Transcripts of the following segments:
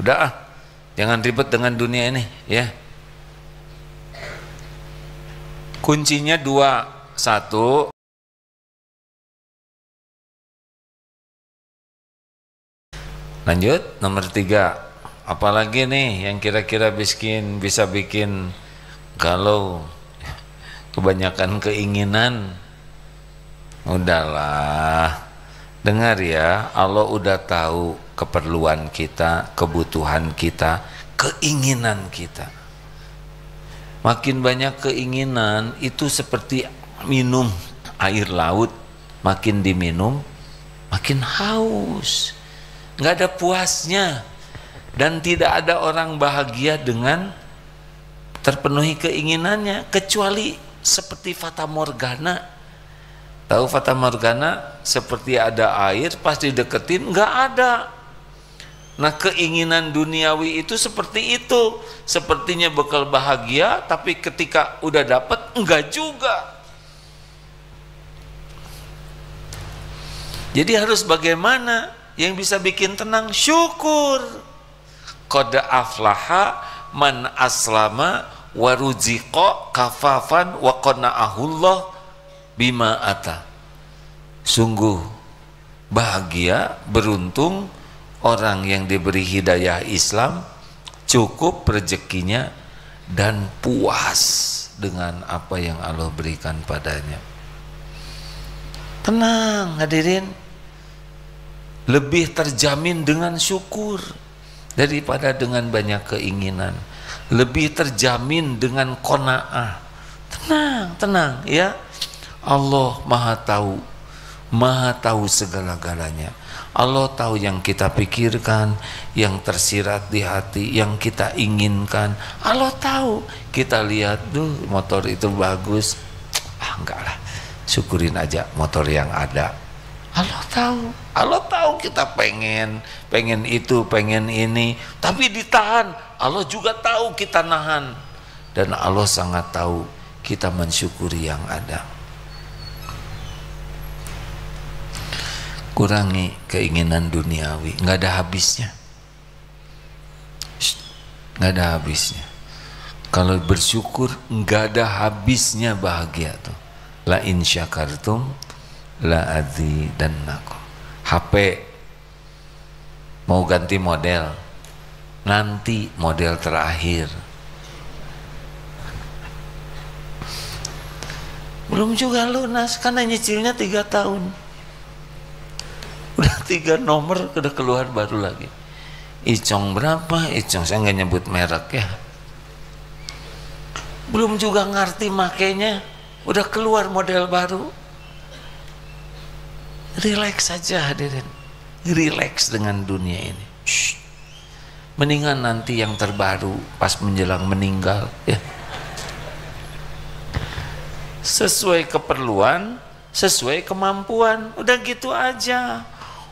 Udah ah, jangan ribet dengan dunia ini ya. Kuncinya dua. Satu, lanjut. Nomor tiga, apalagi nih yang kira-kira bisa bikin galau? Kebanyakan keinginan. Udahlah, dengar ya, Allah udah tahu keperluan kita, kebutuhan kita, keinginan kita. Makin banyak keinginan itu seperti minum air laut, makin diminum makin haus, nggak ada puasnya. Dan tidak ada orang bahagia dengan terpenuhi keinginannya, kecuali seperti fata morgana. Tahu fata morgana? Seperti ada air, pas dideketin nggak ada. Nah, keinginan duniawi itu seperti itu, sepertinya bekal bahagia, tapi ketika udah dapet enggak juga. Jadi harus bagaimana? Yang bisa bikin tenang, syukur. Qad aflaha man aslama wa ruziqa kafafan wa qana'ahullah bima ata. Sungguh bahagia, beruntung orang yang diberi hidayah Islam, cukup rezekinya dan puas dengan apa yang Allah berikan padanya. Tenang hadirin, lebih terjamin dengan syukur daripada dengan banyak keinginan. Lebih terjamin dengan qanaah. Tenang ya. Allah Maha tahu segala-galanya. Allah tahu yang kita pikirkan, yang tersirat di hati, yang kita inginkan. Allah tahu. Kita lihat, motor itu bagus. Enggak lah, syukurin aja motor yang ada. Allah tahu kita pengen itu, pengen ini, tapi ditahan. Allah juga tahu kita nahan, dan Allah sangat tahu kita mensyukuri yang ada. Kurangi keinginan duniawi, nggak ada habisnya, nggak ada habisnya. Kalau bersyukur nggak ada habisnya bahagia tuh. La in syakartum la azidannakum. HP mau ganti model, nanti model terakhir. Belum juga lunas karena nyicilnya 3 tahun. Udah 3 nomor udah keluar baru lagi. Icong berapa? Icong saya nggak nyebut merek ya. Belum juga ngerti makainya, udah keluar model baru. Relax saja hadirin, relax dengan dunia ini. Mendingan nanti yang terbaru pas menjelang meninggal ya. Sesuai keperluan, sesuai kemampuan, udah gitu aja.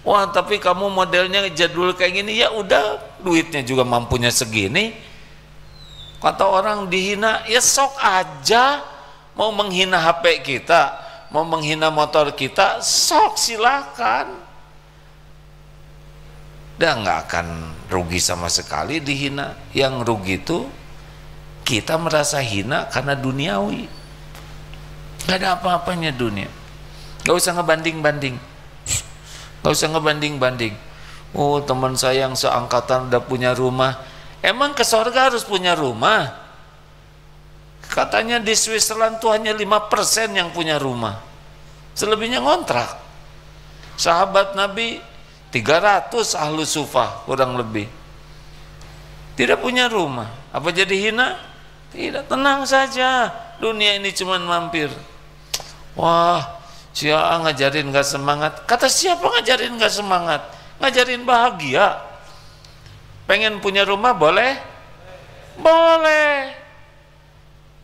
Wah, tapi kamu modelnya jadul kayak gini, ya udah, duitnya juga mampunya segini. Kata orang dihina, ya sok aja. Mau menghina HP kita, mau menghina motor kita, sok silakan. Dan nggak akan rugi sama sekali dihina. Yang rugi itu kita merasa hina karena duniawi. Nggak ada apa-apanya dunia. Nggak usah ngebanding-banding. Nggak usah ngebanding-banding. Oh, teman saya yang seangkatan udah punya rumah. Emang ke sorga harus punya rumah? Katanya di Switzerland tuh hanya 5% yang punya rumah. Selebihnya ngontrak. Sahabat Nabi 300 ahlu sufah kurang lebih. Tidak punya rumah. Apa jadi hina? Tidak, tenang saja. Dunia ini cuma mampir. Wah, siapa ngajarin gak semangat? Kata siapa ngajarin gak semangat? Ngajarin bahagia. Pengen punya rumah boleh? Boleh.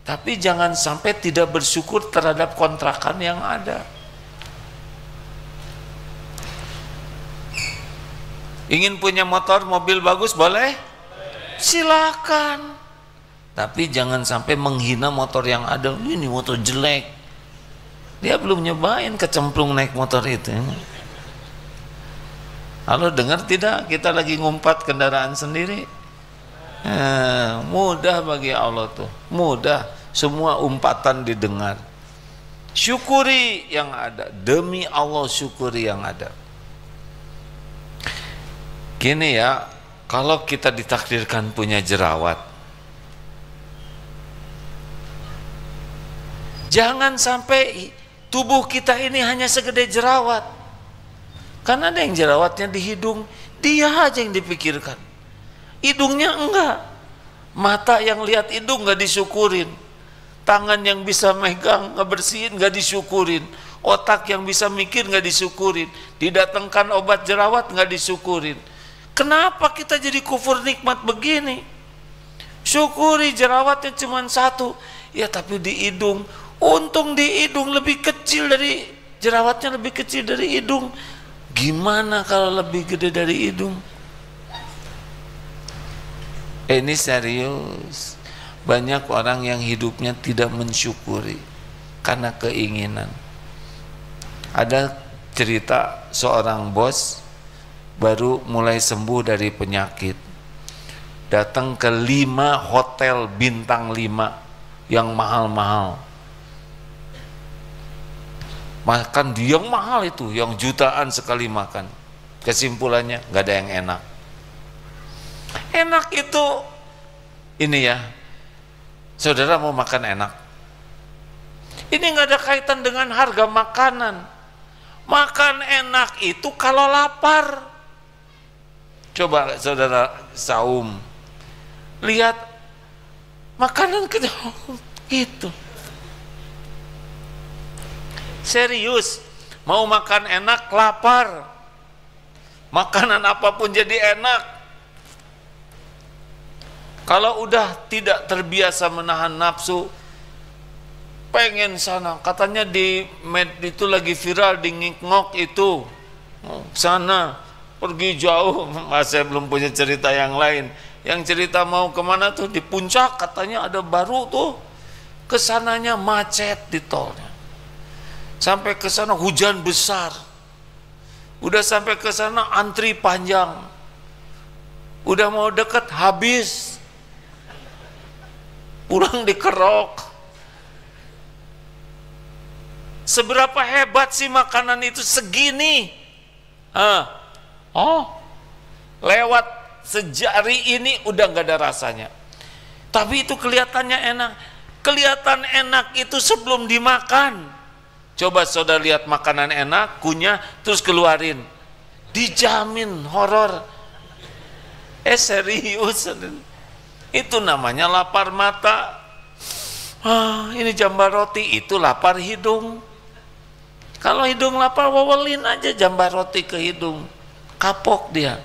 Tapi jangan sampai tidak bersyukur terhadap kontrakan yang ada. Ingin punya motor, mobil bagus boleh? Silakan. Tapi jangan sampai menghina motor yang ada. Ini motor jelek. Dia belum nyobain kecemplung naik motor itu. Halo, dengar tidak? Kita lagi ngumpat kendaraan sendiri. Mudah bagi Allah tuh, mudah, semua umpatan didengar. Syukuri yang ada, demi Allah syukuri yang ada. Gini ya, kalau kita ditakdirkan punya jerawat, jangan sampai tubuh kita ini hanya segede jerawat. Karena ada yang jerawatnya di hidung, dia aja yang dipikirkan, hidungnya enggak. Mata yang lihat hidung enggak disyukurin, tangan yang bisa megang ngebersihin enggak disyukurin, otak yang bisa mikir enggak disyukurin, didatangkan obat jerawat enggak disyukurin. Kenapa kita jadi kufur nikmat begini? Syukuri jerawatnya cuma satu, ya tapi di hidung, untung di hidung lebih kecil dari jerawatnya, lebih kecil dari hidung. Gimana kalau lebih gede dari hidung? Ini serius. Banyak orang yang hidupnya tidak mensyukuri karena keinginan. Ada cerita seorang bos baru mulai sembuh dari penyakit, datang ke 5 hotel bintang 5 yang mahal-mahal, makan yang mahal itu, yang jutaan sekali makan. Kesimpulannya nggak ada yang enak. Enak itu ini ya, saudara mau makan enak, ini nggak ada kaitan dengan harga makanan. Makan enak itu kalau lapar. Coba saudara saum, lihat makanan itu. Serius, mau makan enak lapar, makanan apapun jadi enak. Kalau udah tidak terbiasa menahan nafsu, pengen sana, katanya di med itu lagi viral di Ngikngok itu, sana pergi jauh. Saya belum punya cerita yang lain. Yang cerita mau kemana tuh, di puncak katanya ada baru tuh, kesananya macet di tolnya. Sampai ke sana hujan besar, udah sampai ke sana antri panjang, udah mau deket habis, pulang dikerok. Seberapa hebat sih makanan itu segini? Lewat sejari ini udah nggak ada rasanya. Tapi itu kelihatannya enak. Kelihatan enak itu sebelum dimakan. Coba saudara lihat makanan enak, kunyah, terus keluarin, dijamin horor. Serius, itu namanya lapar mata. Ini jambar roti, itu lapar hidung. Kalau hidung lapar, wawelin aja jambar roti ke hidung, kapok dia.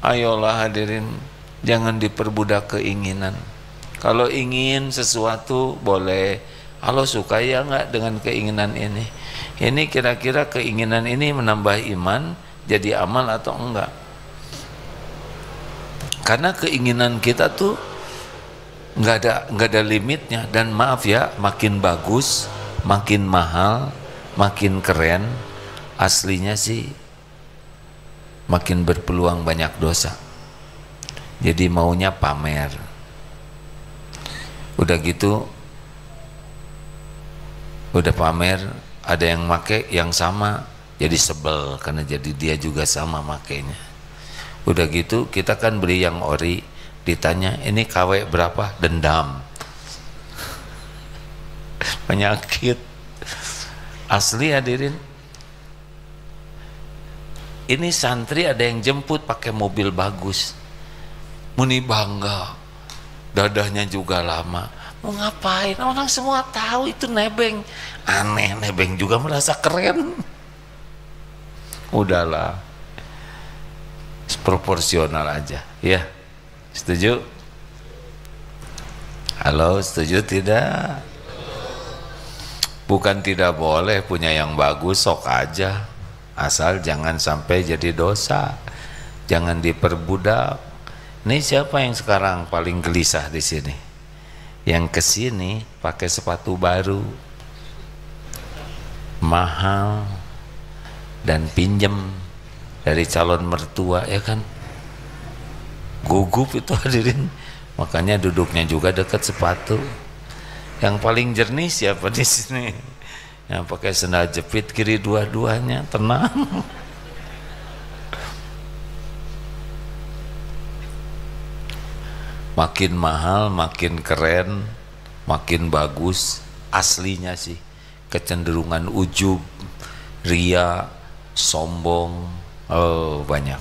Ayolah hadirin, jangan diperbudak keinginan. Kalau ingin sesuatu boleh, Allah suka ya enggak dengan keinginan ini. Ini kira-kira keinginan ini menambah iman, jadi amal atau enggak? Karena keinginan kita tuh nggak ada limitnya. Dan maaf ya, makin bagus, makin mahal, makin keren, aslinya sih makin berpeluang banyak dosa. Jadi maunya pamer. Udah gitu, udah pamer, ada yang make yang sama, jadi sebel karena jadi dia juga sama makainya. Udah gitu kita kan beli yang ori, ditanya ini KW berapa, dendam. Penyakit asli hadirin. Ini santri ada yang jemput pakai mobil bagus, muni bangga, dadahnya juga lama. Mau ngapain? Orang semua tahu itu nebeng. Aneh, nebeng juga merasa keren. Udahlah, proporsional aja ya. Setuju? Halo, setuju tidak? Bukan tidak boleh punya yang bagus, sok aja, asal jangan sampai jadi dosa, jangan diperbudak. Ini siapa yang sekarang paling gelisah di sini? Yang kesini pakai sepatu baru, mahal, dan pinjem dari calon mertua, ya kan, gugup itu hadirin. Makanya duduknya juga dekat sepatu. Yang paling jernih siapa di sini? Yang pakai sendal jepit kiri dua-duanya, tenang. Makin mahal, makin keren, makin bagus. Aslinya sih kecenderungan ujub, ria, sombong, banyak.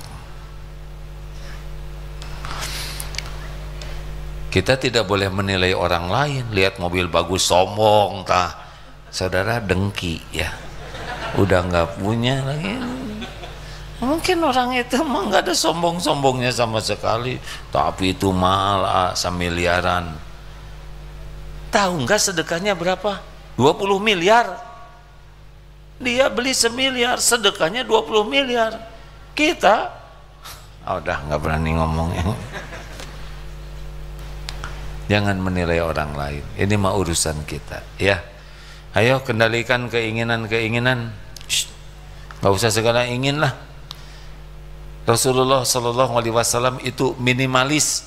Kita tidak boleh menilai orang lain. Lihat mobil bagus sombong, tah, saudara dengki ya, udah nggak punya lagi. Mungkin orang itu emang nggak ada sombong-sombongnya sama sekali, tapi itu mahal, semiliaran. Tahu nggak sedekahnya berapa? 20 miliar. Dia beli semiliar, sedekahnya 20 miliar. Kita udah nggak berani ngomongnya. Jangan menilai orang lain. Ini mah urusan kita, ya. Ayo kendalikan keinginan-keinginan. Nggak usah segala ingin lah. Rasulullah Shallallahu Alaihi Wasallam itu minimalis.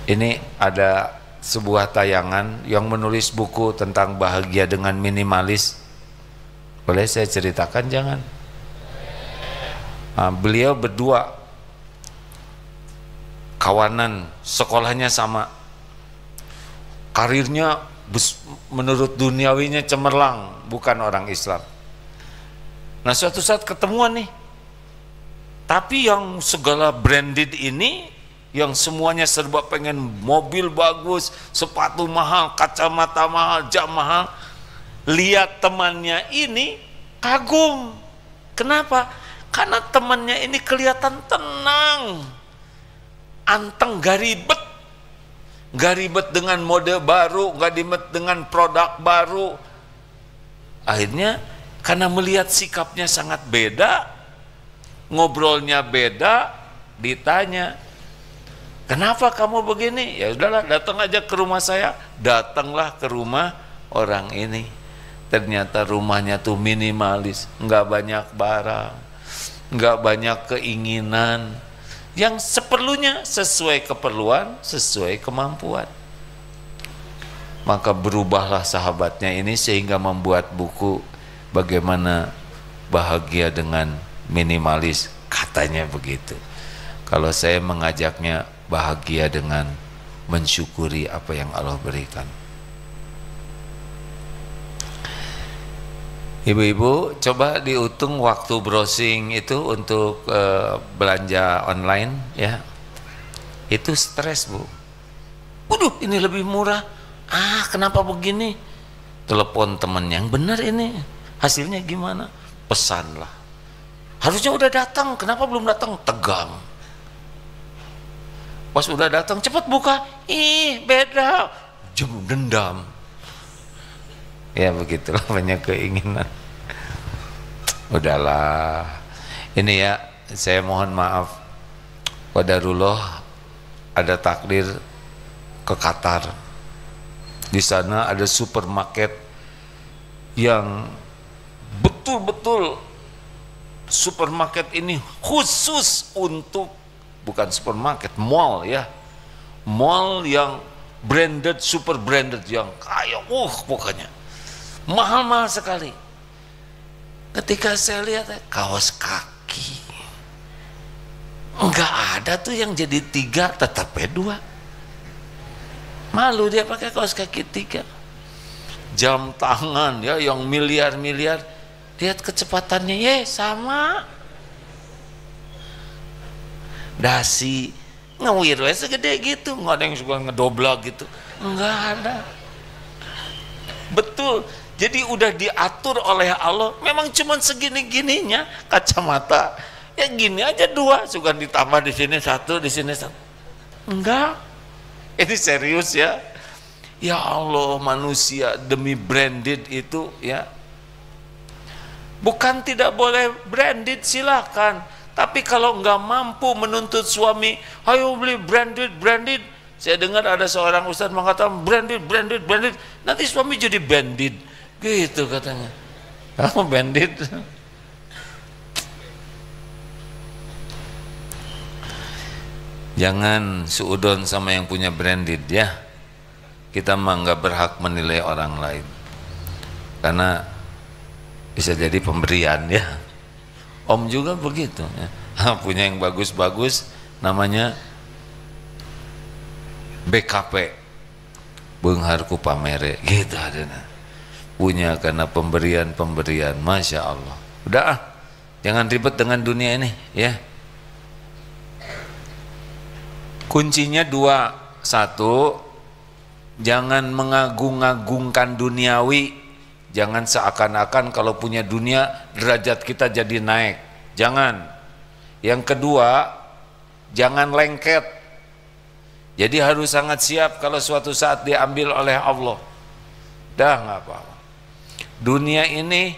Ini ada sebuah tayangan yang menulis buku tentang bahagia dengan minimalis. Boleh saya ceritakan? Jangan. Beliau berdua kawanan, sekolahnya sama, karirnya menurut duniawinya cemerlang, bukan orang Islam. Nah suatu saat ketemuan nih, tapi yang segala branded ini, yang semuanya serba pengen mobil bagus, sepatu mahal, kacamata mahal, jam mahal, lihat temannya ini kagum. Kenapa? Karena temannya ini kelihatan tenang, anteng, gak ribet dengan mode baru, gak ribet dengan produk baru. Akhirnya karena melihat sikapnya sangat beda, ngobrolnya beda, ditanya, kenapa kamu begini? Ya udahlah, datang aja ke rumah saya. Datanglah ke rumah orang ini. Ternyata rumahnya tuh minimalis, nggak banyak barang, nggak banyak keinginan, yang seperlunya sesuai keperluan, sesuai kemampuan. Maka berubahlah sahabatnya ini sehingga membuat buku bagaimana bahagia dengan minimalis, katanya begitu. Kalau saya mengajaknya bahagia dengan mensyukuri apa yang Allah berikan. Ibu-ibu coba dihitung waktu browsing itu untuk belanja online ya. Itu stres, Bu. Waduh, ini lebih murah. Kenapa begini? Telepon teman yang benar ini. Hasilnya gimana? Pesanlah. Harusnya udah datang, kenapa belum datang? Tegang. Pas udah datang, cepat buka. Beda. Dendam. Ya begitulah, banyak keinginan. Udahlah. Ini ya, saya mohon maaf. Qadarullah ada takdir ke Qatar. Di sana ada supermarket yang betul-betul supermarket ini khusus untuk, bukan supermarket, mall ya. Mall yang branded, super branded, yang kayak pokoknya mahal-mahal sekali. Ketika saya lihat kaos kaki, enggak ada tuh yang jadi 3, tetapnya 2. Malu dia pakai kaos kaki 3. Jam tangan ya yang miliar-miliar, lihat kecepatannya sama. Dasi ngewir segede gitu, nggak ada yang suka ngedobrak gitu, enggak ada. Betul. Jadi udah diatur oleh Allah. Memang cuman segini-gininya kacamata. Ya gini aja 2, suka ditambah di sini 1, di sini 1. Enggak. Ini serius ya. Ya Allah, manusia demi branded itu ya. Bukan tidak boleh branded, silakan. Tapi kalau enggak mampu menuntut suami, ayo beli branded. Saya dengar ada seorang ustaz mengatakan branded. Nanti suami jadi bandit. Gitu katanya. Kamu bandit? Jangan suudon sama yang punya branded ya. Kita mah nggak berhak menilai orang lain, karena bisa jadi pemberian ya. Om juga begitu ya. Punya yang bagus-bagus, namanya BKP, Beungharku Pamere gitu adanya. Punya karena pemberian, Masya Allah. Udah ah, jangan ribet dengan dunia ini ya. Kuncinya dua. Satu, jangan mengagung-agungkan duniawi. Jangan seakan-akan kalau punya dunia derajat kita jadi naik. Jangan. Yang kedua, jangan lengket. Jadi harus sangat siap kalau suatu saat diambil oleh Allah. Dah nggak apa-apa. Dunia ini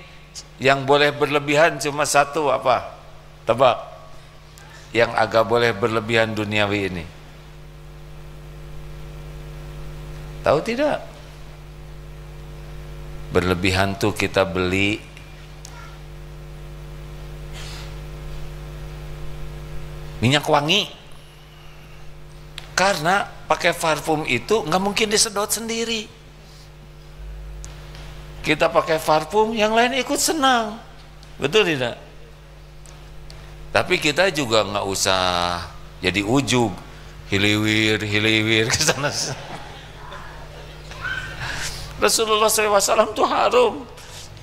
yang boleh berlebihan cuma satu, apa? Tebak. Yang agak boleh berlebihan duniawi ini. Tahu tidak? Berlebihan tuh kita beli minyak wangi, karena pakai parfum itu nggak mungkin disedot sendiri. Kita pakai parfum, yang lain ikut senang, betul tidak? Tapi kita juga nggak usah jadi ujub, hiliwir ke sana. Rasulullah SAW itu harum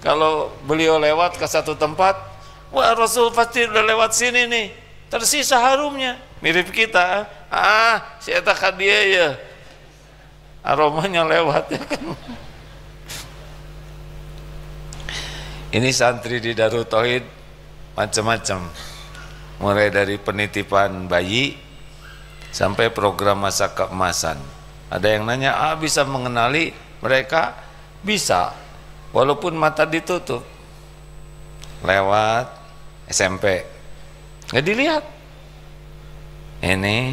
kalau beliau lewat ke satu tempat, wah Rasul pasti udah lewat sini nih, tersisa harumnya. Mirip kita, si eta ka dia ya, aromanya lewat ya kan. Ini santri di Darut Tauhid macam-macam, mulai dari penitipan bayi sampai program masa keemasan. Ada yang nanya, bisa mengenali mereka? Bisa, walaupun mata ditutup. Lewat SMP nggak dilihat. Ini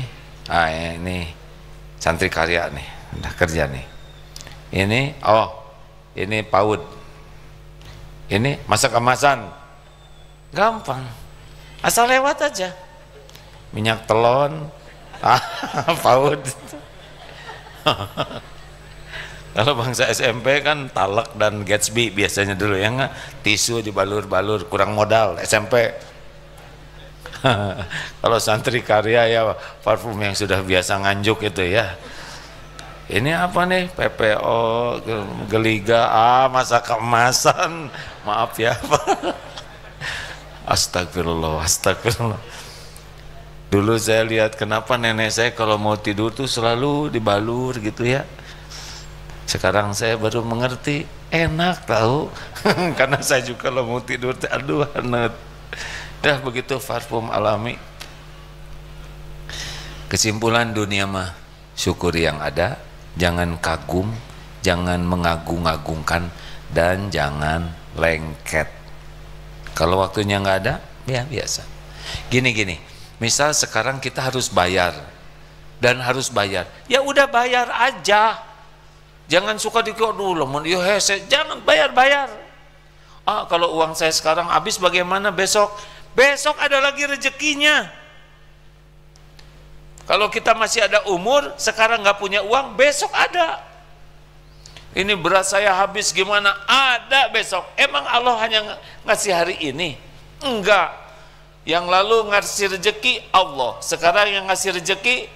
santri karya nih, udah kerja nih. Ini ini PAUD, ini masa kemasan, gampang, asal lewat aja. Minyak telon, PAUD. Kalau bangsa SMP kan Talek dan Gatsby biasanya dulu ya, nggak, tisu dibalur-balur, kurang modal SMP. Kalau santri karya ya parfum yang sudah biasa nganjuk itu ya. Ini apa nih, PPO, Geliga, masa keemasan, maaf ya. Astagfirullah. Dulu saya lihat kenapa nenek saya kalau mau tidur tuh selalu dibalur gitu ya. Sekarang saya baru mengerti, enak tahu. Karena saya juga kalau mau tidur, aduh anet. Dah begitu parfum alami. Kesimpulan dunia mah, syukuri yang ada, jangan kagum, jangan mengagung-agungkan, dan jangan lengket. Kalau waktunya nggak ada, ya biasa. Gini, misal sekarang kita harus bayar, dan harus bayar, ya udah bayar aja. Jangan suka dikira dulu, jangan bayar. Kalau uang saya sekarang habis bagaimana besok? Besok ada lagi rezekinya. Kalau kita masih ada umur, sekarang nggak punya uang, besok ada. Ini beras saya habis gimana? Ada besok. Emang Allah hanya ngasih hari ini? Enggak. Yang lalu ngasih rezeki Allah. Sekarang yang ngasih rezeki,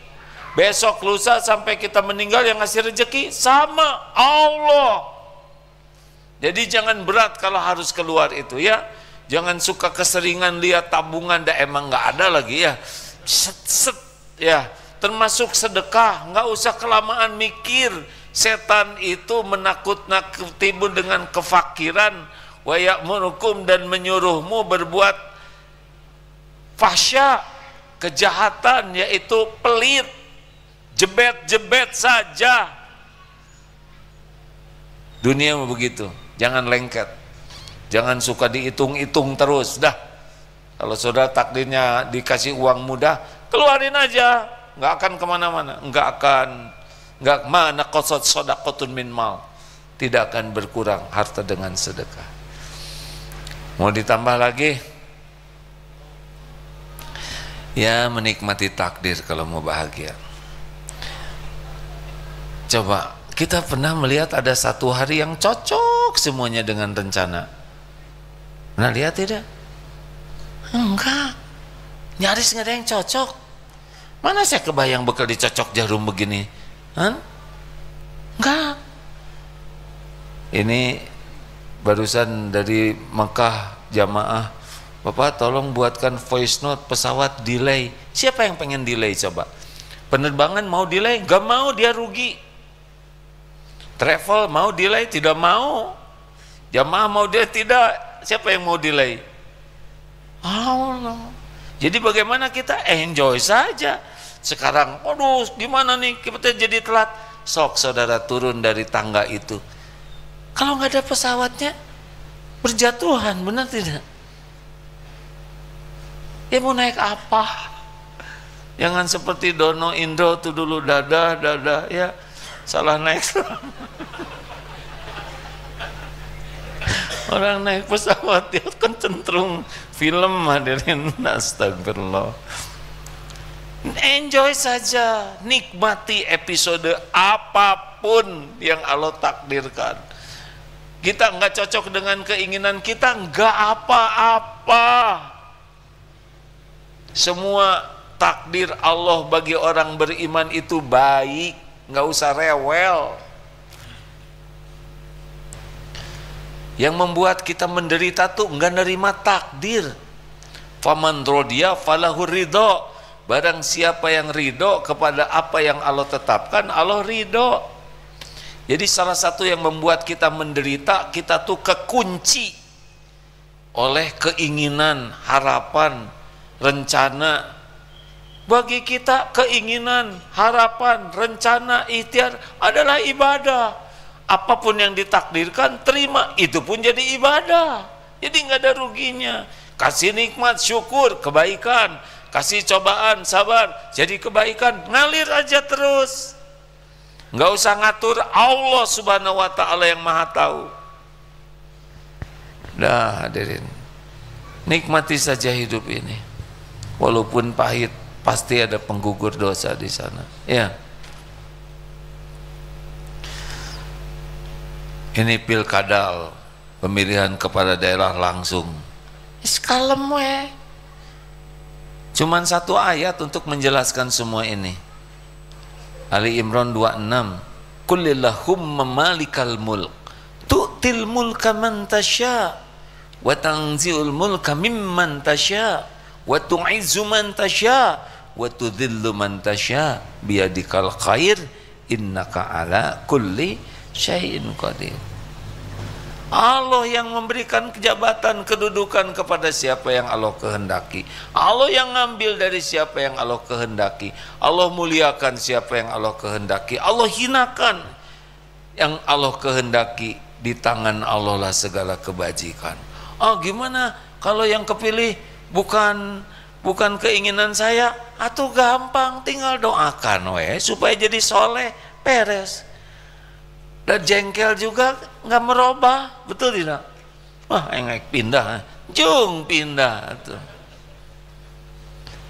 besok lusa sampai kita meninggal yang ngasih rezeki sama Allah. Jadi jangan berat kalau harus keluar itu ya. Jangan suka keseringan lihat tabungan, emang nggak ada lagi ya. Set ya. Termasuk sedekah, nggak usah kelamaan mikir. Setan itu menakut-nakutimu dengan kefakiran, wa ya'murukum, dan menyuruhmu berbuat fahsya, kejahatan, yaitu pelit, jebet saja. Dunia begitu, jangan lengket, jangan suka dihitung-hitung terus. Dah, kalau saudara takdirnya dikasih uang mudah, keluarin aja, nggak akan kemana-mana, nggak mana qasad shadaqatun min mal, tidak akan berkurang harta dengan sedekah. Mau ditambah lagi, Ya, menikmati takdir kalau mau bahagia. Coba, kita pernah melihat ada satu hari yang cocok semuanya dengan rencana. Pernah lihat tidak? Enggak, nyaris nggak ada yang cocok. Mana saya kebayang bakal dicocok jarum begini? Enggak. Ini barusan dari Mekah jamaah, Bapak tolong buatkan voice note pesawat delay. Siapa yang pengen delay coba? Penerbangan mau delay? Gak mau, dia rugi. Travel mau delay? Tidak mau. Jamaah mau dia tidak. Siapa yang mau delay? Allah. Jadi bagaimana kita enjoy saja. Sekarang, aduh gimana nih kita jadi telat. Sok saudara turun dari tangga itu. Kalau nggak ada pesawatnya, berjatuhan, benar tidak? Ya mau naik apa? Jangan seperti Dono Indro tuh dulu dadah ya, salah naik. Orang naik pesawat dia kan cenderung film, hadirin, astagfirullah. Enjoy saja, nikmati episode apapun yang Allah takdirkan. Kita nggak cocok dengan keinginan kita, nggak apa-apa. Semua takdir Allah bagi orang beriman itu baik, nggak usah rewel. Yang membuat kita menderita tuh nggak nerima takdir. Faman rodiya falahu ridho. Barang siapa yang ridho kepada apa yang Allah tetapkan, Allah ridho. Jadi salah satu yang membuat kita menderita, kita tuh kekunci oleh keinginan, harapan, rencana. Bagi kita keinginan, harapan, rencana, ikhtiar adalah ibadah. Apapun yang ditakdirkan terima, itu pun jadi ibadah. Jadi nggak ada ruginya. Kasih nikmat, syukur, kebaikan. Kasih cobaan, sabar, jadi kebaikan. Ngalir aja terus. Nggak usah ngatur, Allah subhanahu wa ta'ala yang maha tahu. Dah hadirin, nikmati saja hidup ini. Walaupun pahit, pasti ada penggugur dosa di sana. Ya. Ini pilkada, pemilihan kepala daerah langsung. Kalem we. Cuman satu ayat untuk menjelaskan semua ini. Ali Imran 26. Qulillahumma malikal mulk tu'til mulka man tasya wa tanzi'ul mulka mimman tasya wa tu'izzu man tasya wa tudhillu man tasya biyadikal khair innaka ala kulli syai'in qadir. Allah yang memberikan kejabatan, kedudukan kepada siapa yang Allah kehendaki. Allah yang ngambil dari siapa yang Allah kehendaki. Allah muliakan siapa yang Allah kehendaki. Allah hinakan yang Allah kehendaki. Di tangan Allah lah segala kebajikan. Oh gimana kalau yang kepilih bukan keinginan saya? Atuh gampang, tinggal doakan we supaya jadi soleh, beres. Dan jengkel juga nggak merubah, betul tidak? Wah, engek pindah, jung pindah tuh.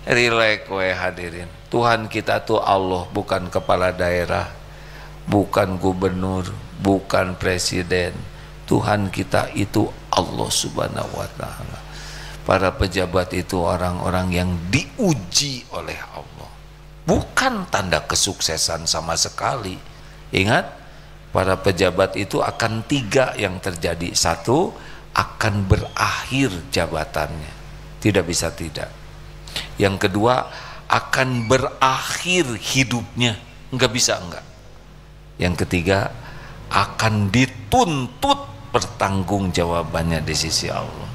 Relax we hadirin. Tuhan kita tuh Allah, bukan kepala daerah, bukan gubernur, bukan presiden. Tuhan kita itu Allah subhanahu wa ta'ala. Para pejabat itu orang-orang yang diuji oleh Allah, bukan tanda kesuksesan sama sekali. Ingat, para pejabat itu akan tiga yang terjadi. Satu, akan berakhir jabatannya, tidak bisa tidak. Yang kedua, akan berakhir hidupnya, nggak bisa enggak. Yang ketiga, akan dituntut pertanggungjawabannya di sisi Allah.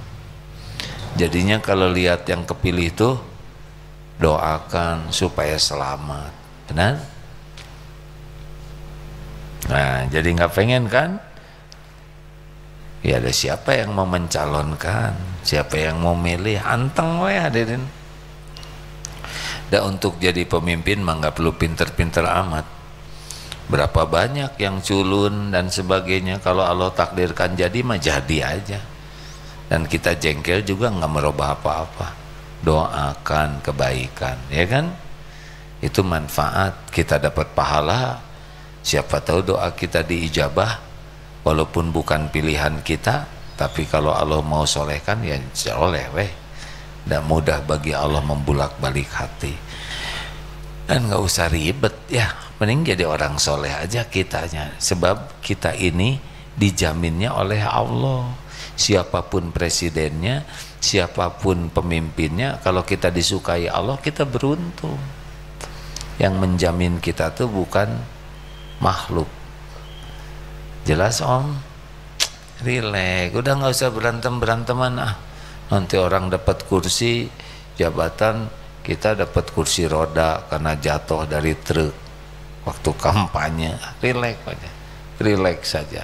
Jadinya kalau lihat yang kepilih itu, doakan supaya selamat, benar? Nah, jadi nggak pengen kan? Ya ada siapa yang mau mencalonkan, siapa yang mau milih, anteng we hadirin. Dan untuk jadi pemimpin mah nggak perlu pinter-pinter amat. Berapa banyak yang culun dan sebagainya, kalau Allah takdirkan jadi mah jadi aja. Dan kita jengkel juga nggak merubah apa-apa. doakan kebaikan, ya kan? Itu manfaat, kita dapat pahala. Siapa tahu doa kita diijabah, walaupun bukan pilihan kita, tapi kalau Allah mau solehkan ya soleh weh. Dan mudah bagi Allah membulak-balik hati. Dan nggak usah ribet ya, mending jadi orang soleh aja kitanya. Sebab kita ini dijaminnya oleh Allah. Siapapun presidennya, siapapun pemimpinnya, kalau kita disukai Allah, kita beruntung. Yang menjamin kita tuh bukan makhluk. Jelas om? Rileks, udah nggak usah berantem-beranteman ah. Nanti orang dapat kursi jabatan, kita dapat kursi roda karena jatuh dari truk waktu kampanye. Rileks aja, rileks saja.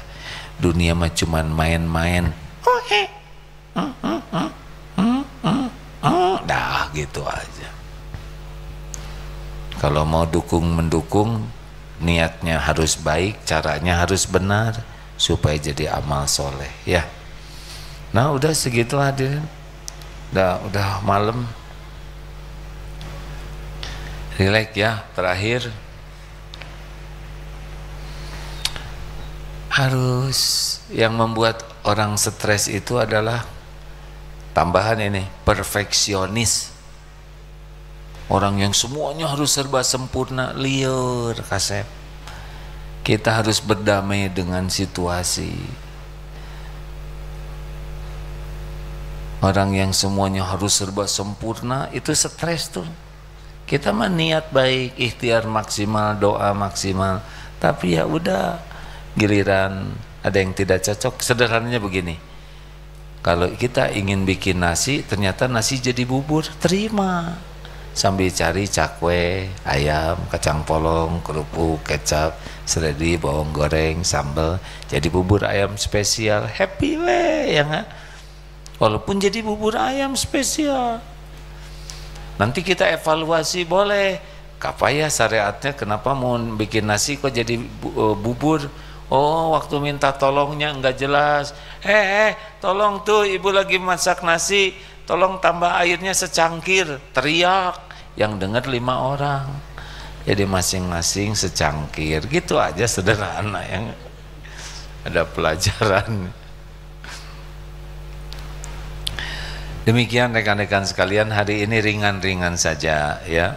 Dunia mah cuman main-main. Dah gitu aja. Kalau mau dukung-mendukung, niatnya harus baik, caranya harus benar supaya jadi amal soleh ya. Nah udah segitu hadirin, udah malam. Rileks ya. Terakhir, harus yang membuat orang stres itu adalah tambahan ini, perfeksionis. Orang yang semuanya harus serba sempurna, liar kasep. Kita harus berdamai dengan situasi. Orang yang semuanya harus serba sempurna itu stres tuh. Kita mah niat baik, ikhtiar maksimal, doa maksimal, tapi ya udah, giliran ada yang tidak cocok. Sederhananya begini, kalau kita ingin bikin nasi, ternyata nasi jadi bubur, terima. Sambil cari cakwe, ayam, kacang polong, kerupuk, kecap, seledri, bawang goreng, sambal, jadi bubur ayam spesial, happy we ya nggak? Walaupun jadi bubur ayam spesial, nanti kita evaluasi boleh. Kapaya syariatnya kenapa mau bikin nasi kok jadi bubur? Oh waktu minta tolongnya nggak jelas. Tolong tuh ibu lagi masak nasi, tolong tambah airnya secangkir, teriak. Yang dengar 5 orang, jadi masing-masing secangkir, gitu aja, sederhana yang ada pelajaran. Demikian rekan-rekan sekalian, hari ini ringan-ringan saja ya,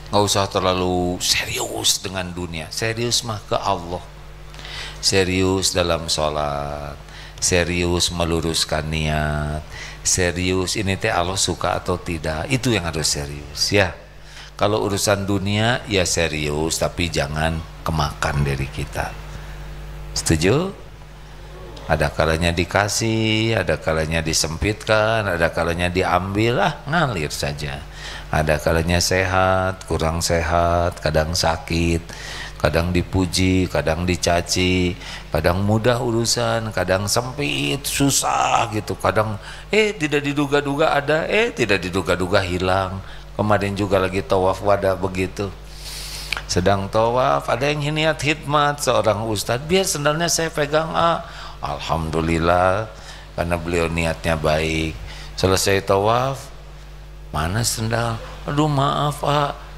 nggak usah terlalu serius dengan dunia. Serius mah ke Allah, serius dalam sholat, serius meluruskan niat, serius ini teh Allah suka atau tidak, itu yang harus serius ya. Kalau urusan dunia ya serius, tapi jangan kemakan diri kita. Setuju? Ada kalanya dikasih, ada kalanya disempitkan, ada kalanya diambil, ngalir saja. Ada kalanya sehat, kurang sehat, kadang sakit, kadang dipuji, kadang dicaci, kadang mudah urusan, kadang sempit, susah gitu, kadang tidak diduga-duga ada, tidak diduga-duga hilang. Kemarin juga lagi tawaf wada begitu, sedang tawaf ada yang niat khidmat seorang ustadz, biar sendalnya saya pegang, alhamdulillah karena beliau niatnya baik. Selesai tawaf, mana sendal, aduh maaf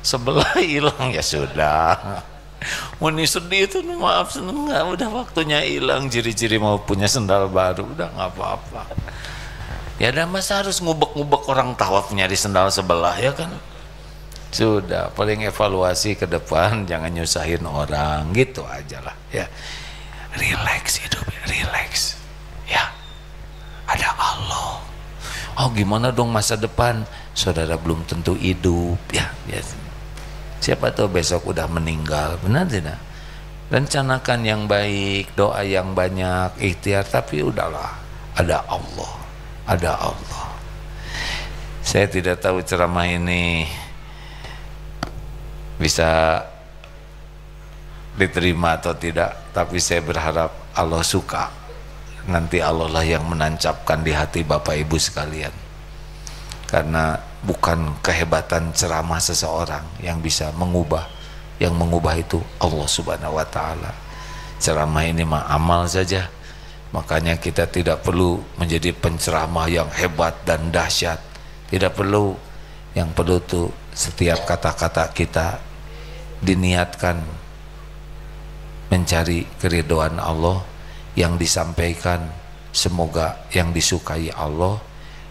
sebelah hilang. Ya sudah, Muni sedih itu, maaf enggak, udah waktunya hilang, ciri-ciri mau punya sendal baru, udah nggak apa-apa. Ya ada masa harus ngubek-ngubek orang tawaf nyari sendal sebelah ya kan? Sudah, paling evaluasi ke depan jangan nyusahin orang, gitu aja lah ya. Relax hidup, relax ya. Ada Allah. Oh gimana dong masa depan? Saudara belum tentu hidup ya. Siapa tahu besok udah meninggal, benar tidak? Rencanakan yang baik, doa yang banyak, ikhtiar, tapi udahlah, ada Allah, ada Allah. Saya tidak tahu ceramah ini bisa diterima atau tidak, tapi saya berharap Allah suka. Nanti Allah lah yang menancapkan di hati Bapak Ibu sekalian, karena bukan kehebatan ceramah seseorang yang bisa mengubah. Yang mengubah itu Allah Subhanahu wa Ta'ala. Ceramah ini mah amal saja, makanya kita tidak perlu menjadi penceramah yang hebat dan dahsyat. Tidak perlu, yang perlu tuh setiap kata-kata kita diniatkan mencari keridhaan Allah, yang disampaikan semoga yang disukai Allah,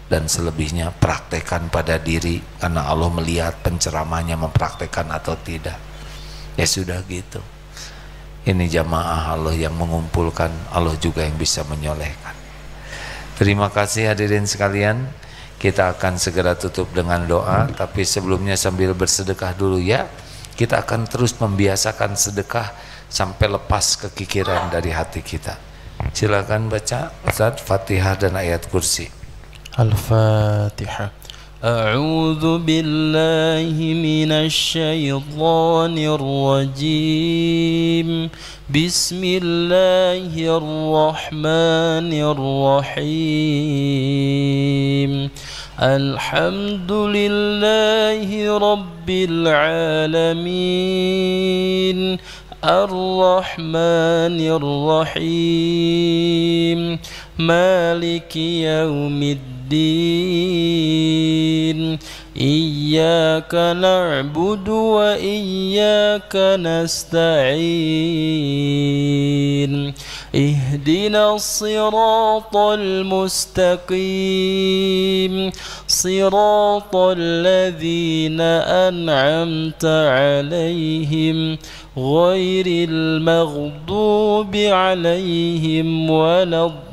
dan selebihnya praktekkan pada diri karena Allah melihat penceramahnya mempraktekkan atau tidak. Ya sudah gitu. Ini jamaah Allah yang mengumpulkan, Allah juga yang bisa menyolehkan. Terima kasih hadirin sekalian. Kita akan segera tutup dengan doa, tapi sebelumnya sambil bersedekah dulu ya. Kita akan terus membiasakan sedekah sampai lepas kekikiran dari hati kita. Silakan baca Ustaz Fatihah dan ayat kursi. Al-Fatihah. A'udzu billahi minasy syaithanir rajim. Bismillahirrahmanirrahim. Alhamdulillahi rabbil alamin. Ar-Rahmanir Rahim. Maliki yaumiddin. Iyyaka na'budu wa iyyaka nasta'in. Ihdinas siratal mustaqim. Siratal ladzina an'amta 'alaihim ghairil maghdubi 'alaihim waladdallin.